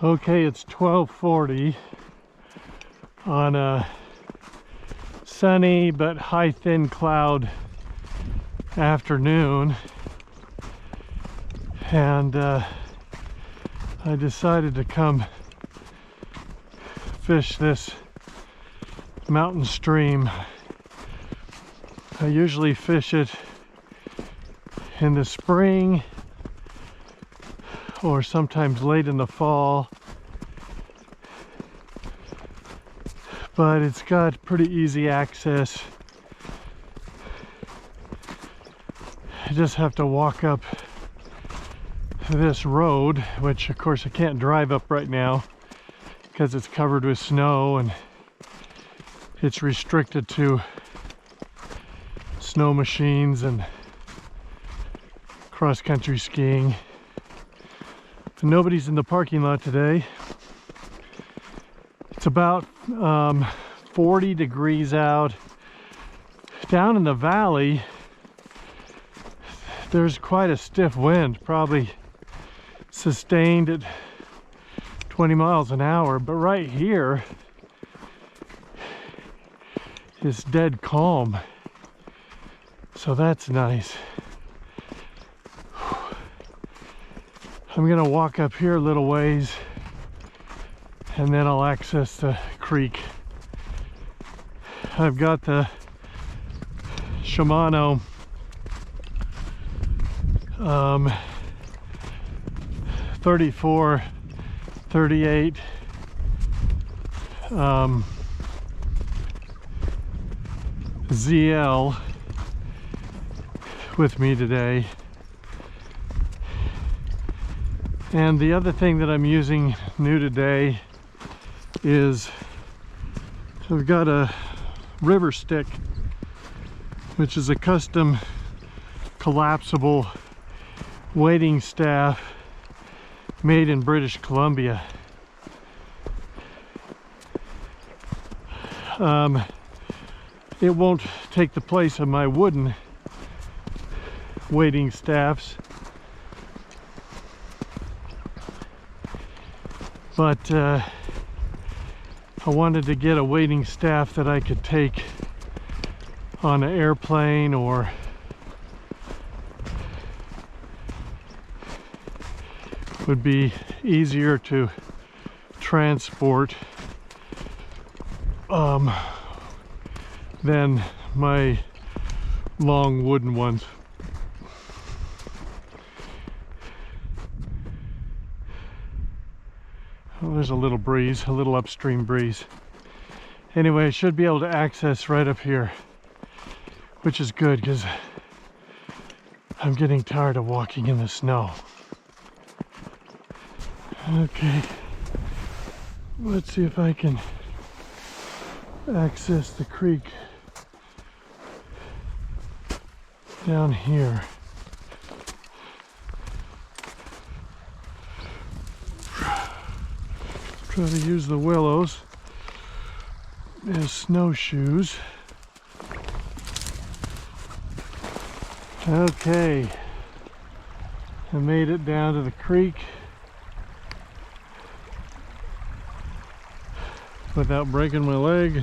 Okay, it's 12:40 on a sunny but high thin cloud afternoon, and I decided to come fish this mountain stream. I usually fish it in the spring or sometimes late in the fall, but it's got pretty easy access. I just have to walk up this road, which of course I can't drive up right now because it's covered with snow and it's restricted to snow machines and cross-country skiing. And nobody's in the parking lot today. It's about 40 degrees out. Down in the valley, there's quite a stiff wind, probably sustained at 20 miles an hour, but right here is dead calm, so that's nice. I'm gonna walk up here a little ways and then I'll access the creek. I've got the Shimano 34-38 ZL with me today. And the other thing that I'm using new today is I've got a river stick, which is a custom collapsible wading staff made in British Columbia. It won't take the place of my wooden wading staffs, but I wanted to get a wading staff that I could take on an airplane or would be easier to transport than my long wooden ones. Oh, there's a little breeze, a little upstream breeze. Anyway, I should be able to access right up here, which is good because I'm getting tired of walking in the snow. Okay, let's see if I can access the creek down here. Try to use the willows as snowshoes. Okay, I made it down to the creek without breaking my leg.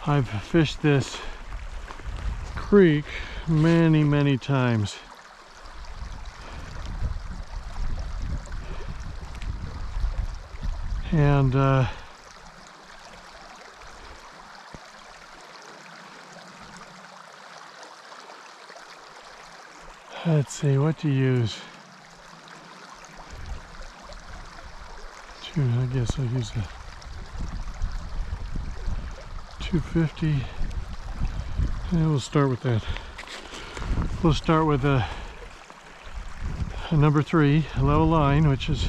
I've fished this creek many times. And let's see, what to use. I guess I'll use a 250. And we'll start with that. We'll start with a number 3, a level line, which is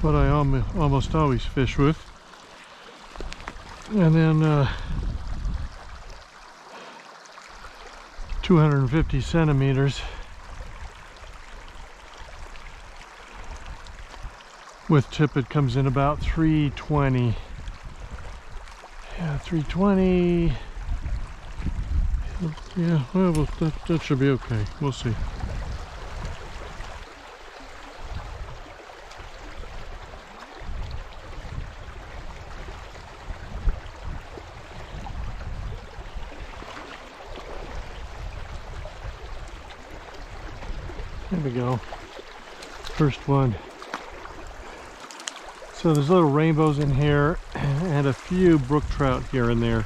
what I almost always fish with. And then 250 centimeters with tippet comes in about 320. Yeah, 320. Yeah, well, that should be okay. We'll see. There we go. First one. So there's little rainbows in here and a few brook trout here and there.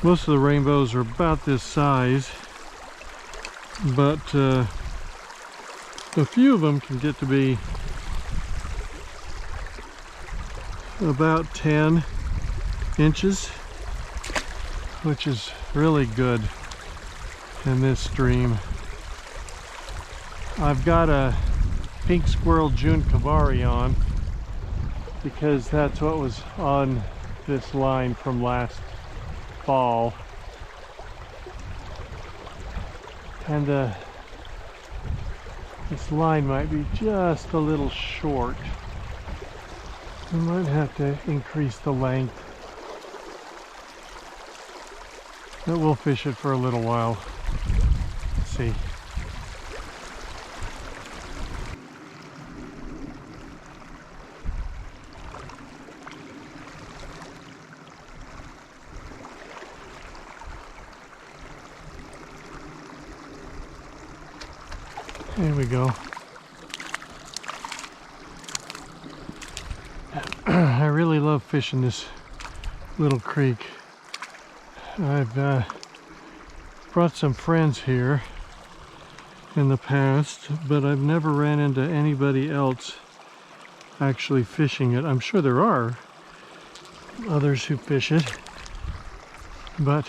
Most of the rainbows are about this size, but a few of them can get to be about 10 inches, which is really good in this stream. I've got a pink squirrel June Kavari on because that's what was on this line from last fall, and this line might be just a little short. I might have to increase the length, but we'll fish it for a little while. Let's see. There we go. I really love fishing this little creek. I've brought some friends here in the past, but I've never ran into anybody else actually fishing it. I'm sure there are others who fish it, but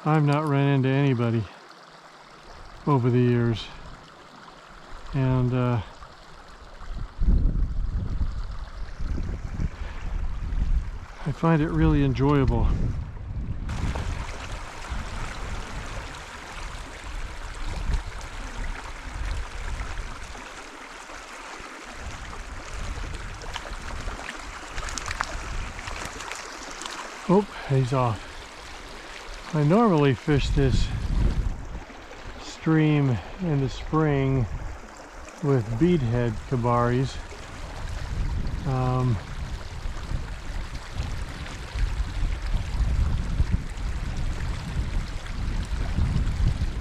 I've not ran into anybody over the years, and I find it really enjoyable. Oh, he's off. I normally fish this stream in the spring with beadhead kabaris.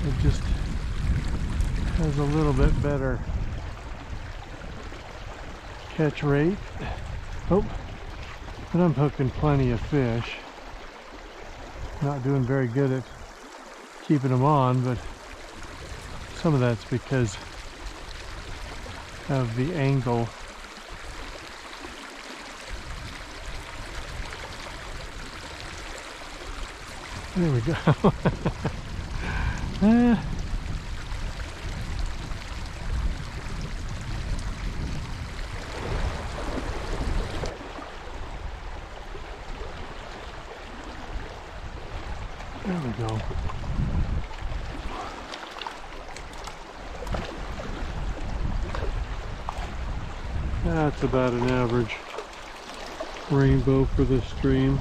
It just has a little bit better catch rate. Oh, but I'm hooking plenty of fish. Not doing very good at keeping them on, but some of that's because of the angle. There we go. There we go. That's about an average rainbow for this stream.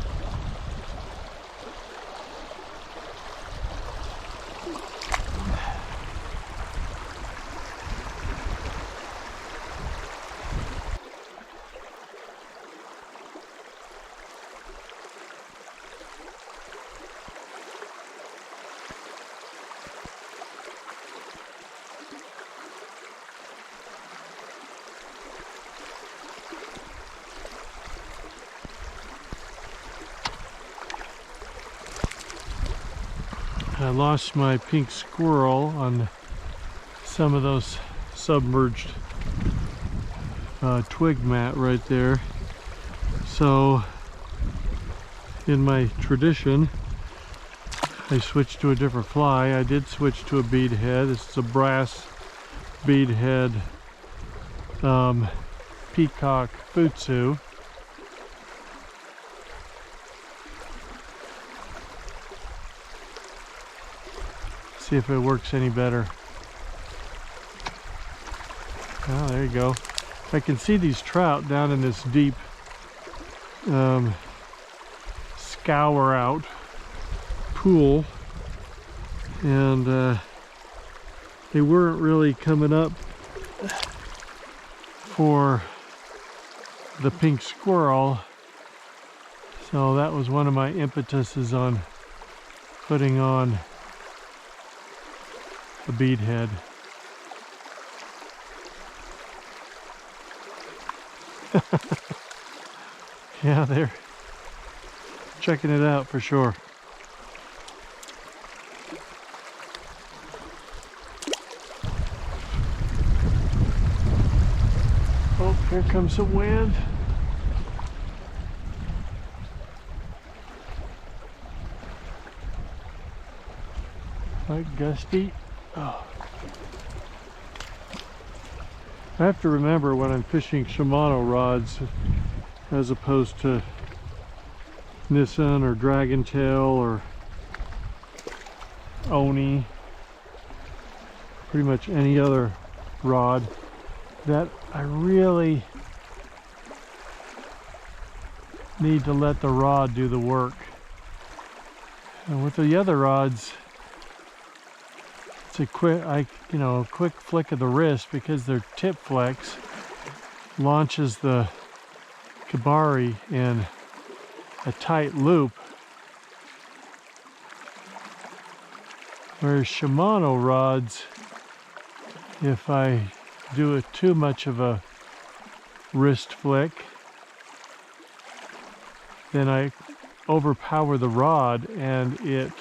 I lost my pink squirrel on some of those submerged twig mat right there. So in my tradition, I switched to a different fly. I did switch to a beadhead. It's a brass beadhead peacock futsu. See if it works any better. Oh, there you go. I can see these trout down in this deep scour out pool, and they weren't really coming up for the pink squirrel, so that was one of my impetuses on putting on a beadhead. Yeah, they're checking it out for sure. Oh, here comes some wind. Quite gusty. Oh. I have to remember when I'm fishing Shimano rods as opposed to Nissan or Dragon Tail or Oni, pretty much any other rod, that I really need to let the rod do the work. And with the other rods, it's a quick flick of the wrist, because their tip flex launches the Kabari in a tight loop, whereas Shimano rods, if I do it too much of a wrist flick, then I overpower the rod and it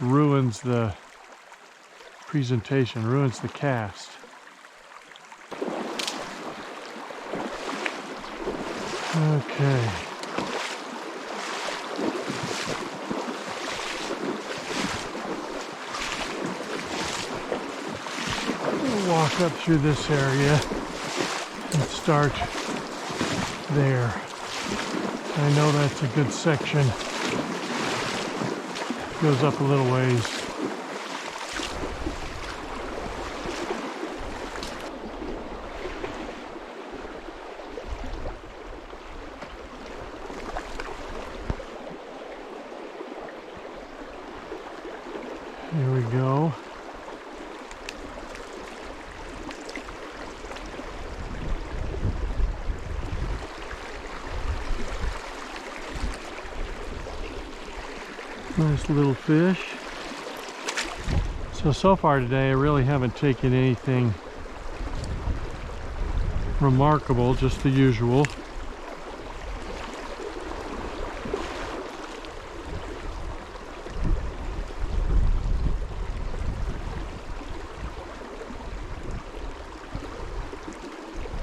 ruins the presentation, ruins the cast. Okay. We'll walk up through this area and start there. I know that's a good section. Goes up a little ways. Here we go. Nice little fish. So far today I really haven't taken anything remarkable, just the usual.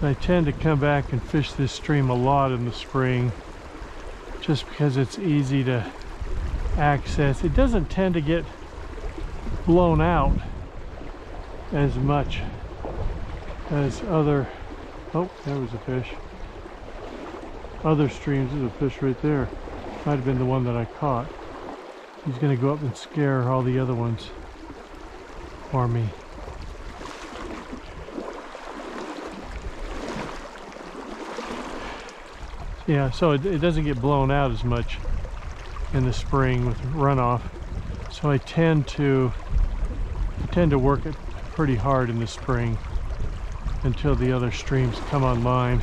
I tend to come back and fish this stream a lot in the spring, just because it's easy to access. It doesn't tend to get blown out as much as other, oh, there was a fish. Other streams. There's a fish right there. Might have been the one that I caught. He's gonna go up and scare all the other ones for me. Yeah, so it doesn't get blown out as much in the spring with runoff. So I tend to work it pretty hard in the spring until the other streams come online.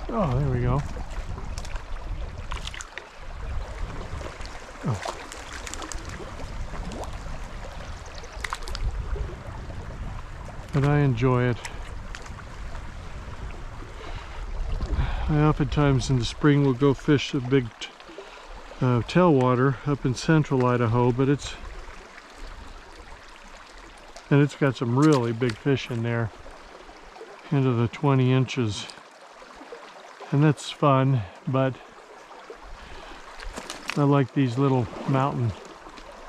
Oh, there we go. Oh. But I enjoy it. I oftentimes in the spring will go fish a big tailwater up in central Idaho, but it's got some really big fish in there, into the 20 inches, and that's fun. But I like these little mountain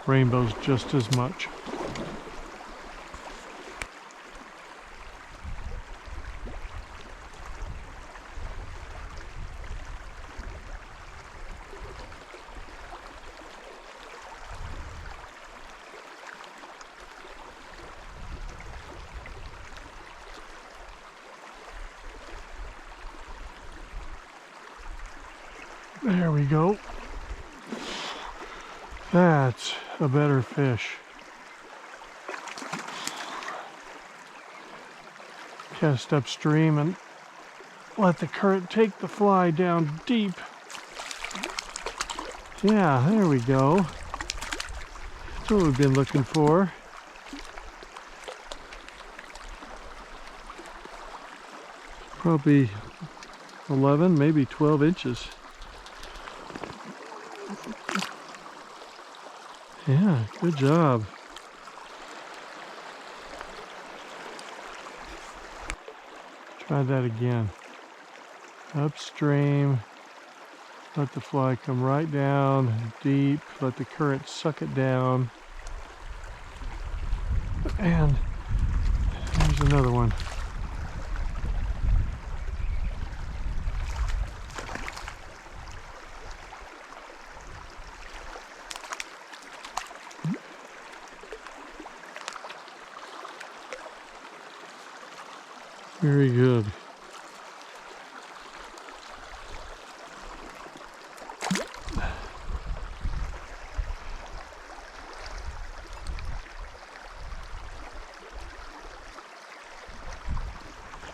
rainbows just as much. There we go. That's a better fish. Cast upstream and let the current take the fly down deep. Yeah, there we go. That's what we've been looking for. probably 11, maybe 12 inches. Yeah, good job. Try that again. Upstream. Let the fly come right down deep. Let the current suck it down. And there's another one. Very good.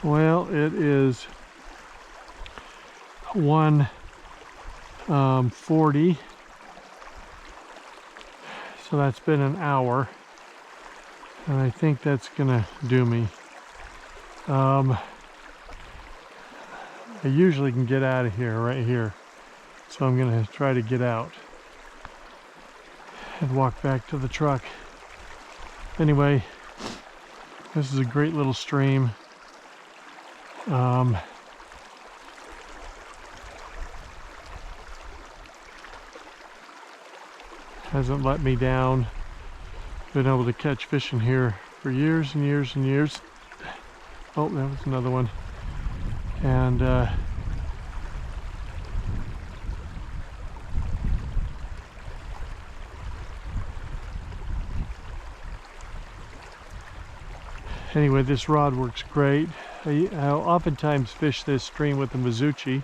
Well, it is 1:40, so that's been an hour, and I think that's gonna do me. I usually can get out of here right here, so I'm gonna try to get out and walk back to the truck. Anyway, this is a great little stream. Hasn't let me down. Been able to catch fish in here for years and years and years. Oh, that was another one. And anyway, this rod works great. I oftentimes fish this stream with the Mizuchi,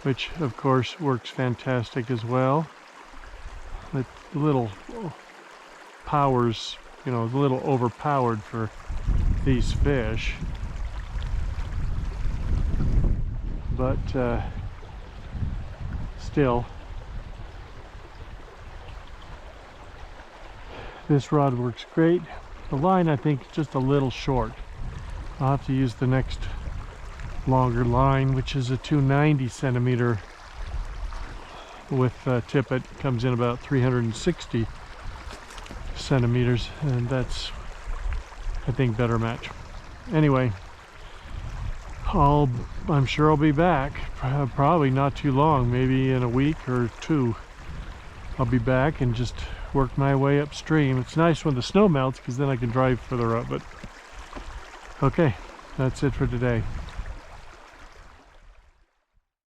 which of course works fantastic as well. But the little powers, you know, a little overpowered for these fish. But still, this rod works great. The line, I think, is just a little short. I'll have to use the next longer line, which is a 290 centimeter with tippet. Comes in about 360 centimeters, and that's, I think, better match. Anyway, I'm sure I'll be back, probably not too long, maybe in a week or two. I'll be back and just work my way upstream. It's nice when the snow melts because then I can drive further up, but okay, that's it for today.